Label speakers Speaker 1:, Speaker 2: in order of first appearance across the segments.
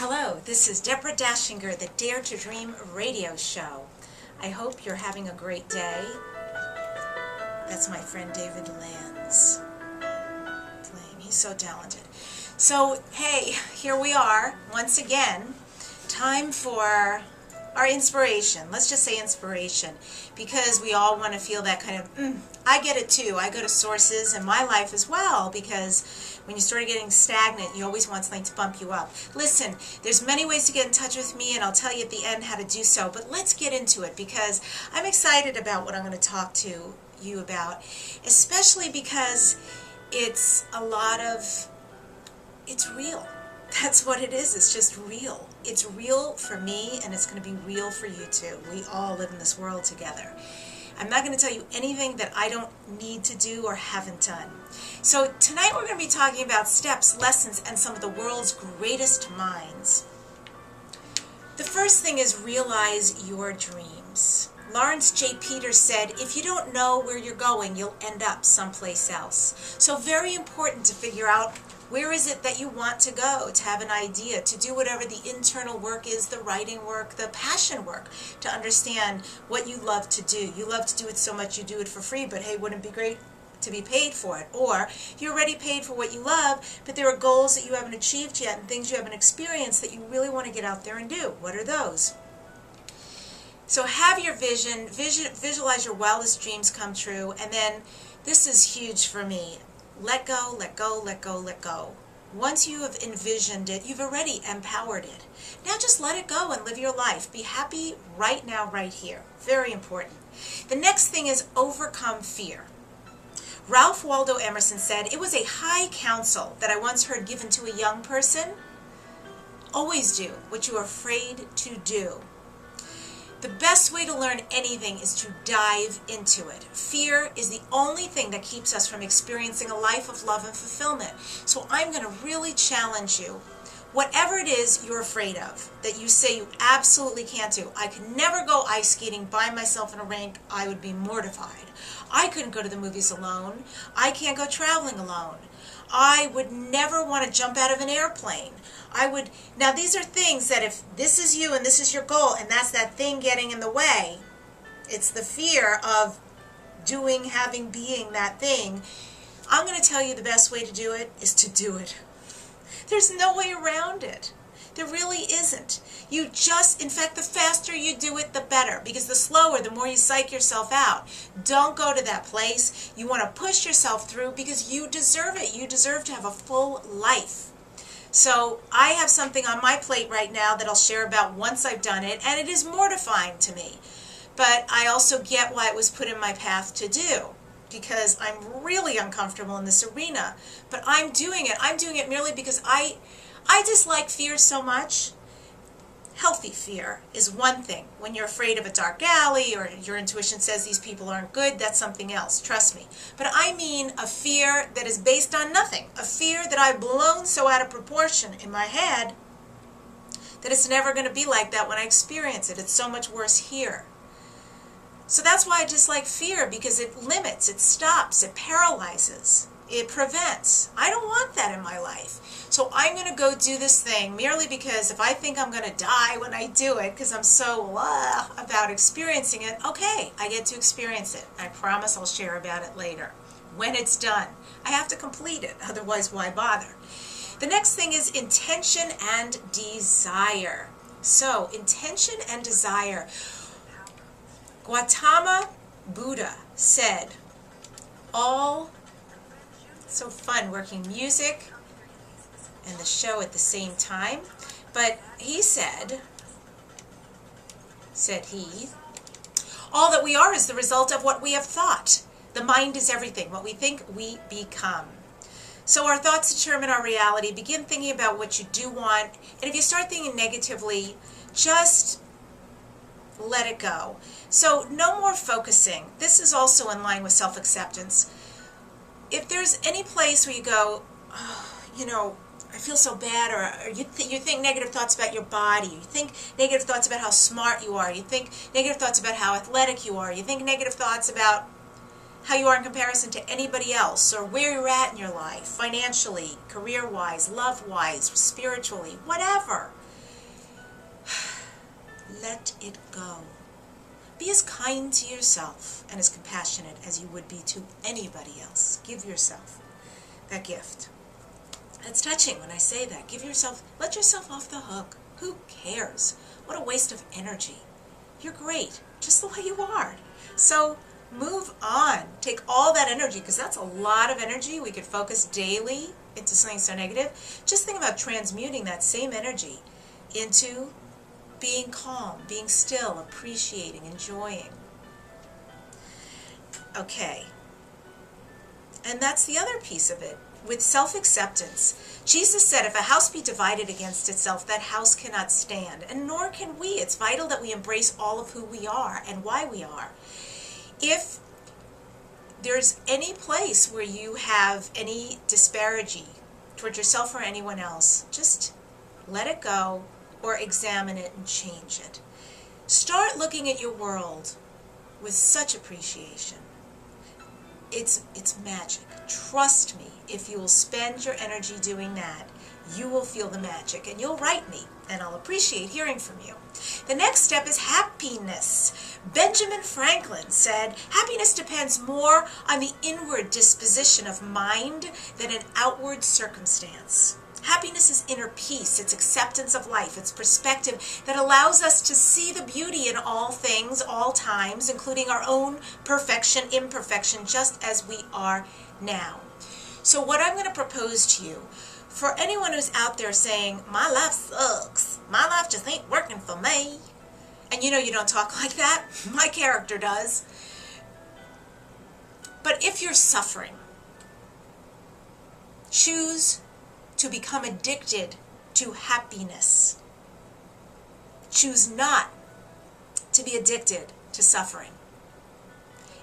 Speaker 1: Hello, this is Deborah Dachinger, the Dare to Dream radio show. I hope you're having a great day. That's my friend David Lanz playing. He's so talented. So, hey, here we are once again. Time for our inspiration. Let's just say inspiration, because we all want to feel that kind of, I get it too. I go to sources in my life as well, because when you start getting stagnant, you always want something to bump you up. Listen, there's many ways to get in touch with me, and I'll tell you at the end how to do so, but let's get into it, because I'm excited about what I'm going to talk to you about, especially because it's real. That's what it is. It's just real. It's real for me, and it's going to be real for you too. We all live in this world together. I'm not going to tell you anything that I don't need to do or haven't done. So tonight we're going to be talking about steps, lessons, and some of the world's greatest minds. The first thing is realize your dreams. Lawrence J. Peters said, if you don't know where you're going, you'll end up someplace else. So very important to figure out where is it that you want to go, to have an idea, to do whatever the internal work is, the writing work, the passion work, to understand what you love to do. You love to do it so much you do it for free, but hey, wouldn't it be great to be paid for it? Or you're already paid for what you love, but there are goals that you haven't achieved yet and things you haven't experienced that you really want to get out there and do. What are those? So have your vision, visualize your wildest dreams come true, and then this is huge for me. Let go, let go, let go, let go. Once you have envisioned it, you've already empowered it. Now just let it go and live your life. Be happy right now, right here. Very important. The next thing is overcome fear. Ralph Waldo Emerson said, it was a high counsel that I once heard given to a young person. Always do what you are afraid to do. The best way to learn anything is to dive into it. Fear is the only thing that keeps us from experiencing a life of love and fulfillment. So I'm going to really challenge you. Whatever it is you're afraid of, that you say you absolutely can't do. I could never go ice skating by myself in a rink. I would be mortified. I couldn't go to the movies alone. I can't go traveling alone. I would never want to jump out of an airplane. Now these are things that if this is you and this is your goal and that's that thing getting in the way, it's the fear of doing, having, being that thing. I'm going to tell you the best way to do it is to do it. There's no way around it. There really isn't. In fact, the faster you do it, the better, because the slower, the more you psych yourself out. Don't go to that place. You want to push yourself through because you deserve it. You deserve to have a full life. So I have something on my plate right now that I'll share about once I've done it, and it is mortifying to me. But I also get why it was put in my path to do, because I'm really uncomfortable in this arena. But I'm doing it. I'm doing it merely because I dislike fear so much. Healthy fear is one thing. When you're afraid of a dark alley or your intuition says these people aren't good, that's something else, trust me. But I mean a fear that is based on nothing. A fear that I've blown so out of proportion in my head that it's never going to be like that when I experience it. It's so much worse here. So that's why I dislike fear, because it limits, it stops, it paralyzes, it prevents. I don't want that in my life. So I'm going to go do this thing merely because if I think I'm going to die when I do it because I'm so about experiencing it, okay, I get to experience it. I promise I'll share about it later. When it's done, I have to complete it. Otherwise, why bother? The next thing is intention and desire. So, intention and desire. Gautama Buddha said, so fun working music and the show at the same time, but he said all that we are is the result of what we have thought. The mind is everything. What we think, we become. So our thoughts determine our reality. Begin thinking about what you do want, and if you start thinking negatively, just let it go. So no more focusing. This is also in line with self-acceptance. If there's any place where you go, I feel so bad, or you think negative thoughts about your body, you think negative thoughts about how smart you are, you think negative thoughts about how athletic you are, you think negative thoughts about how you are in comparison to anybody else, or where you're at in your life, financially, career-wise, love-wise, spiritually, whatever. let it go. Be as kind to yourself and as compassionate as you would be to anybody else. Give yourself that gift. It's touching when I say that. Let yourself off the hook. Who cares? What a waste of energy. You're great, just the way you are. So move on. Take all that energy, because that's a lot of energy. We could focus daily into something so negative. Just think about transmuting that same energy into being calm, being still, appreciating, enjoying. Okay. And that's the other piece of it. With self-acceptance, Jesus said, if a house be divided against itself, that house cannot stand, and nor can we. It's vital that we embrace all of who we are and why we are. If there's any place where you have any disparity toward yourself or anyone else, just let it go or examine it and change it. Start looking at your world with such appreciation. It's magic. Trust me, if you will spend your energy doing that, you will feel the magic, and you'll write me, and I'll appreciate hearing from you. The next step is happiness. Benjamin Franklin said, happiness depends more on the inward disposition of mind than an outward circumstance. Happiness is inner peace, it's acceptance of life, it's perspective that allows us to see the beauty in all things, all times, including our own perfection, imperfection, just as we are now. So what I'm going to propose to you, for anyone who's out there saying, my life sucks, my life just ain't working for me, and you know you don't talk like that, my character does, but if you're suffering, choose to become addicted to happiness. Choose not to be addicted to suffering.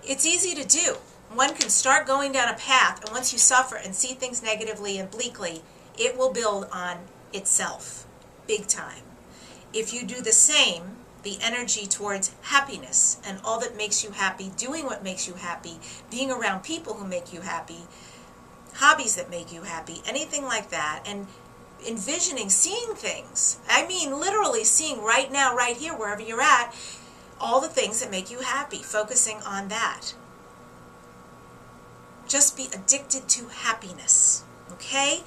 Speaker 1: It's easy to do. One can start going down a path, and once you suffer and see things negatively and bleakly, it will build on itself, big time. If you do the same, the energy towards happiness and all that makes you happy, doing what makes you happy, being around people who make you happy, hobbies that make you happy, anything like that, and envisioning, seeing things. I mean, literally seeing right now, right here, wherever you're at, all the things that make you happy, focusing on that. Just be addicted to happiness, okay?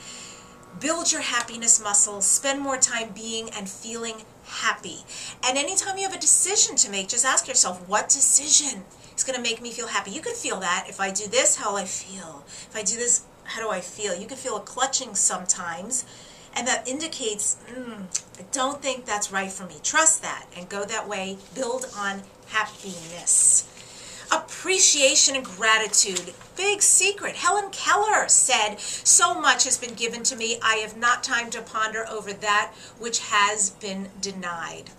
Speaker 1: Build your happiness muscles, spend more time being and feeling happy. And anytime you have a decision to make, just ask yourself, what decision is going to make me feel happy? You could feel that. If I do this, how will I feel? If I do this, how do I feel? You can feel a clutching sometimes, and that indicates, I don't think that's right for me. Trust that and go that way. Build on happiness. Appreciation and gratitude. Big secret. Helen Keller said, so much has been given to me, I have not time to ponder over that which has been denied.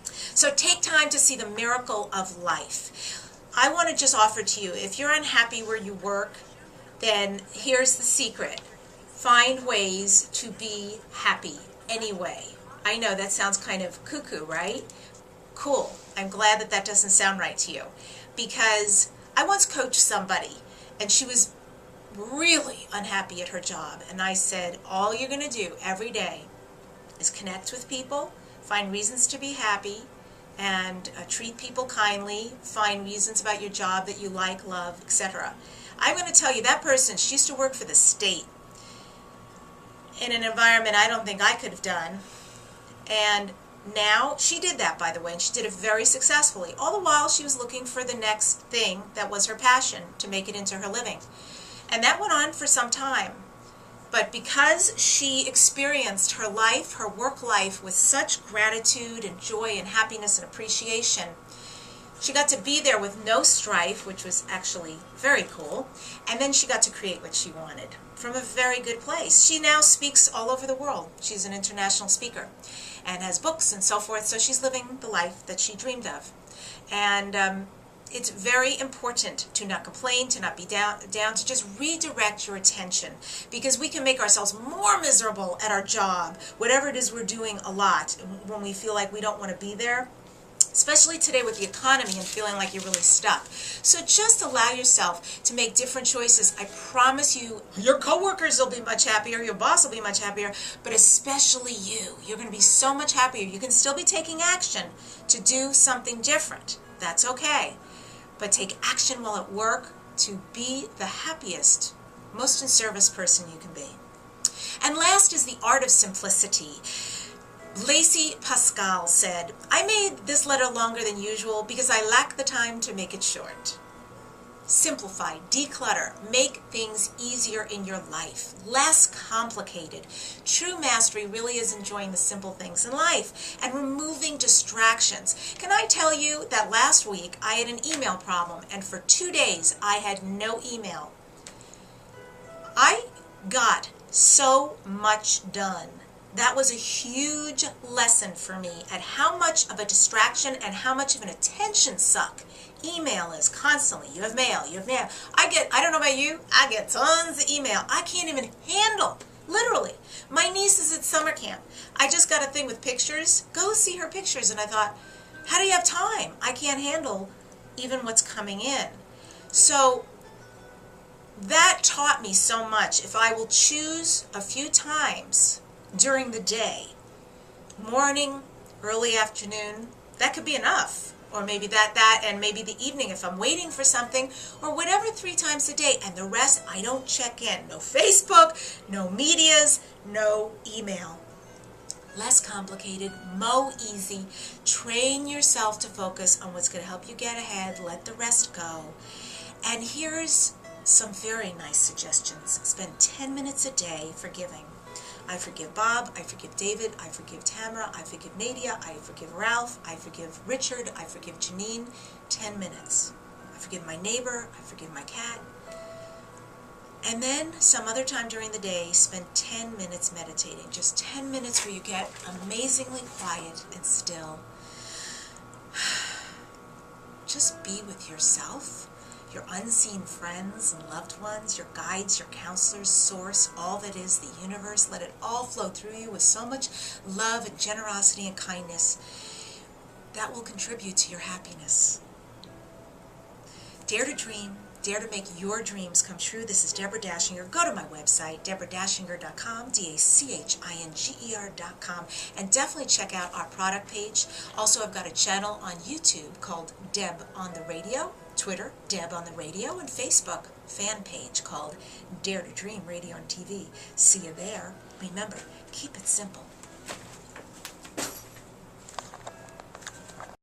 Speaker 1: So take time to see the miracle of life. I want to just offer to you, if you're unhappy where you work, then here's the secret. Find ways to be happy anyway. I know that sounds kind of cuckoo, right? Cool. I'm glad that that doesn't sound right to you. Because I once coached somebody, and she was really unhappy at her job. And I said, all you're going to do every day is connect with people, find reasons to be happy, and treat people kindly, find reasons about your job that you like, love, etc. I'm going to tell you, that person, she used to work for the state in an environment I don't think I could have done. And now, she did that, by the way, and she did it very successfully. All the while, she was looking for the next thing that was her passion to make it into her living. And that went on for some time. But because she experienced her life, her work life, with such gratitude and joy and happiness and appreciation, she got to be there with no strife, which was actually very cool. And then she got to create what she wanted from a very good place. She now speaks all over the world. She's an international speaker and has books and so forth, so she's living the life that she dreamed of. And it's very important to not complain, to not be down, to just redirect your attention, because we can make ourselves more miserable at our job, whatever it is we're doing a lot, when we feel like we don't want to be there. especially today with the economy and feeling like you're really stuck. So just allow yourself to make different choices. I promise you, your coworkers will be much happier, your boss will be much happier, but especially you. You're going to be so much happier. You can still be taking action to do something different. That's okay. But take action while at work to be the happiest, most in service person you can be. And last is the art of simplicity. Blasie Pascal said, I made this letter longer than usual because I lack the time to make it short. Simplify, declutter, make things easier in your life, less complicated. True mastery really is enjoying the simple things in life and removing distractions. Can I tell you that last week I had an email problem, and for 2 days I had no email. I got so much done. That was a huge lesson for me at how much of a distraction and how much of an attention suck email is constantly. You have mail, you have mail. I don't know about you, I get tons of email. I can't even handle, literally. My niece is at summer camp. I just got a thing with pictures. Go see her pictures. And I thought, how do you have time? I can't handle even what's coming in. So that taught me so much. If I will choose a few times during the day, morning, early afternoon, that could be enough. Or maybe that, and maybe the evening if I'm waiting for something, or whatever, 3 times a day. And the rest, I don't check in. No Facebook, no medias, no email. Less complicated, mo easy. Train yourself to focus on what's going to help you get ahead. Let the rest go. And here's some very nice suggestions. Spend 10 minutes a day forgiving. I forgive Bob, I forgive David, I forgive Tamara, I forgive Nadia, I forgive Ralph, I forgive Richard, I forgive Janine. 10 minutes. I forgive my neighbor, I forgive my cat. And then some other time during the day, spend 10 minutes meditating. Just 10 minutes where you get amazingly quiet and still. Just be with yourself, your unseen friends and loved ones, your guides, your counselors, source, all that is the universe. Let it all flow through you with so much love and generosity and kindness. That will contribute to your happiness. Dare to dream. Dare to make your dreams come true. This is Deborah Dachinger. Go to my website, Dachinger.com, Dachinger.com, and definitely check out our product page. Also, I've got a channel on YouTube called Deb on the Radio, Twitter, Deb on the Radio, and Facebook fan page called Dare to Dream Radio and TV. See you there. Remember, keep it simple.